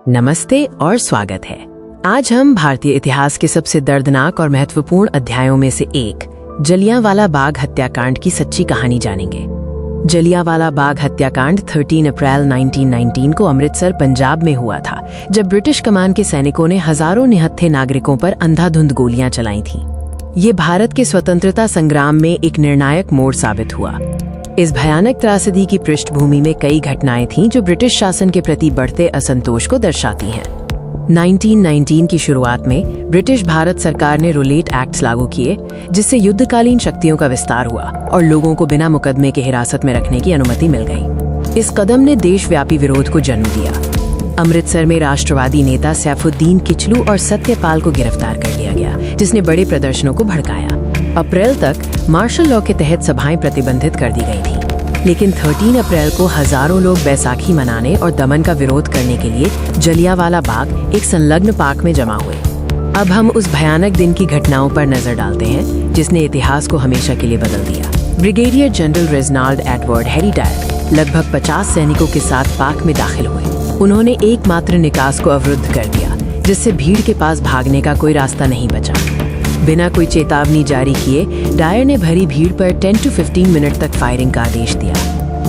नमस्ते और स्वागत है। आज हम भारतीय इतिहास के सबसे दर्दनाक और महत्वपूर्ण अध्यायों में से एक जलियांवाला बाग हत्याकांड की सच्ची कहानी जानेंगे। जलियांवाला बाग हत्याकांड 13 अप्रैल 1919 को अमृतसर पंजाब में हुआ था, जब ब्रिटिश कमान के सैनिकों ने हजारों निहत्थे नागरिकों पर अंधाधुंध गोलियां चलाई थीं। ये भारत के स्वतंत्रता संग्राम में एक निर्णायक मोड़ साबित हुआ। इस भयानक त्रासदी की पृष्ठभूमि में कई घटनाएं थीं जो ब्रिटिश शासन के प्रति बढ़ते असंतोष को दर्शाती हैं। 1919 की शुरुआत में ब्रिटिश भारत सरकार ने रूलेट एक्ट्स लागू किए, जिससे युद्धकालीन शक्तियों का विस्तार हुआ और लोगों को बिना मुकदमे के हिरासत में रखने की अनुमति मिल गई। इस कदम ने देशव्यापी विरोध को जन्म दिया। अमृतसर में राष्ट्रवादी नेता सैफुद्दीन किचलू और सत्यपाल को गिरफ्तार कर लिया गया, जिसने बड़े प्रदर्शनों को भड़काया। अप्रैल तक मार्शल लॉ के तहत सभाएं प्रतिबंधित कर दी गई थीं, लेकिन 13 अप्रैल को हजारों लोग बैसाखी मनाने और दमन का विरोध करने के लिए जलियांवाला बाग एक संलग्न पार्क में जमा हुए। अब हम उस भयानक दिन की घटनाओं पर नजर डालते हैं, जिसने इतिहास को हमेशा के लिए बदल दिया। Brigadier general Reginald Edward Harry Dyer लगभग 50 सैनिकों के साथ पार्क में दाखिल हुए। उन्होंने एकमात्र निकास को अवरुद्ध कर दिया, जिससे भीड़ के पास भागने का कोई रास्ता नहीं बचा। बिना कोई चेतावनी जारी किए डायर ने भरी भीड़ पर 10 to 15 मिनट तक फायरिंग का आदेश दिया।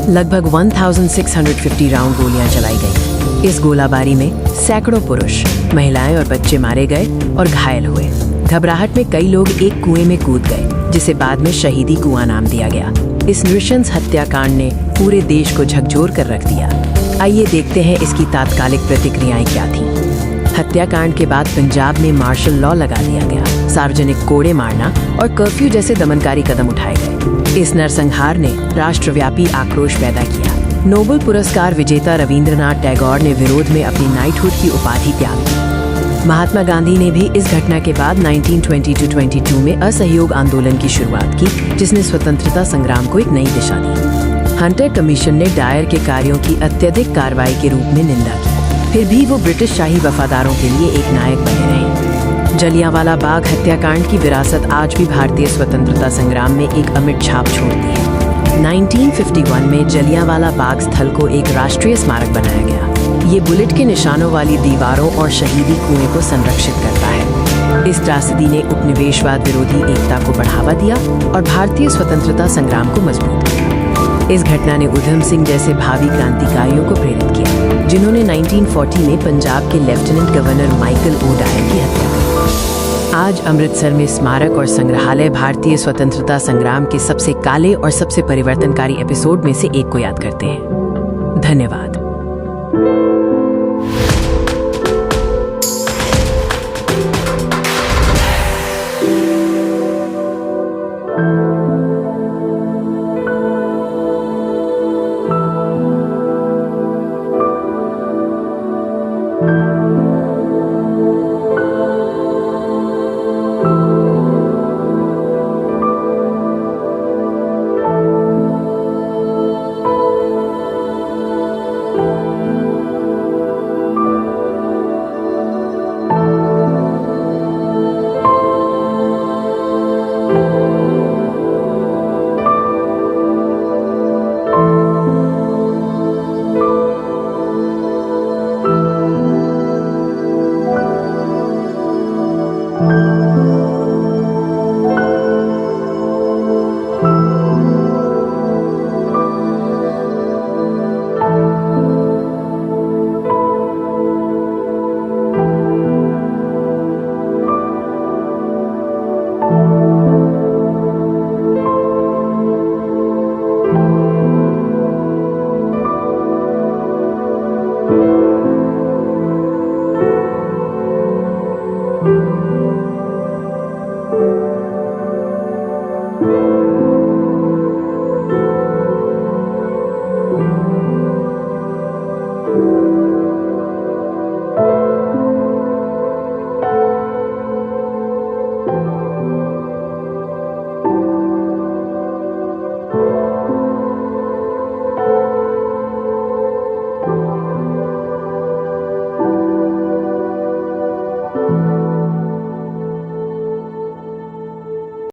लगभग 1650 राउंड गोलियां चलाई गईं। इस गोलाबारी में सैकड़ों पुरुष, महिलाएं और बच्चे मारे गए और घायल हुए। घबराहट में कई लोग एक कुएं में कूद गए, जिसे बाद में शहीदी कुआं नाम दिया गया। इस नृशंस हत्याकांड ने पूरे देश को झकझोर कर रख दिया। आइए देखते हैं इसकी तात्कालिक प्रतिक्रियाएं क्या थीं। हत्याकांड के बाद पंजाब में मार्शल लॉ लगा दिया गया। सार्वजनिक कोड़े मारना और कर्फ्यू जैसे दमनकारी कदम उठाए गए। इस नरसंहार ने राष्ट्रव्यापी आक्रोश पैदा किया। नोबेल पुरस्कार विजेता रविंद्रनाथ टैगोर ने विरोध में अपनी नाइटहुड की उपाधि त्याग दी। महात्मा गांधी ने भी इस घटना के बाद 1920-22 में असहयोग आंदोलन की शुरुआत की, जिसने स्वतंत्रता संग्राम को एक नई दिशा दी। हंटर कमीशन ने डायर के कार्यों की अत्यधिक कार्रवाई के रूप में निंदा की। फिर भी वो ब्रिटिश शाही वफादारों के लिए एक नायक बने रहे। जलियांवाला बाग हत्याकांड की विरासत आज भी भारतीय स्वतंत्रता संग्राम में एक अमिट छाप छोड़ती है। 1951 में जलियांवाला बाग स्थल को एक राष्ट्रीय स्मारक बनाया गया। ये बुलेट के निशानों वाली दीवारों और शहीदी कुएं को संरक्षित करता है। इस त्रासदी ने उपनिवेशवाद विरोधी एकता को बढ़ावा दिया और भारतीय स्वतंत्रता संग्राम को मजबूत किया। इस घटना ने उधम सिंह जैसे भावी क्रांतिकारियों को प्रेरित किया, जिन्होंने 1940 में पंजाब के lieutenant governor Michael O'Dwyer की हत्या की। आज अमृतसर में स्मारक और संग्रहालय भारतीय स्वतंत्रता संग्राम के सबसे काले और सबसे परिवर्तनकारी एपिसोड में से एक को याद करते हैं। धन्यवाद।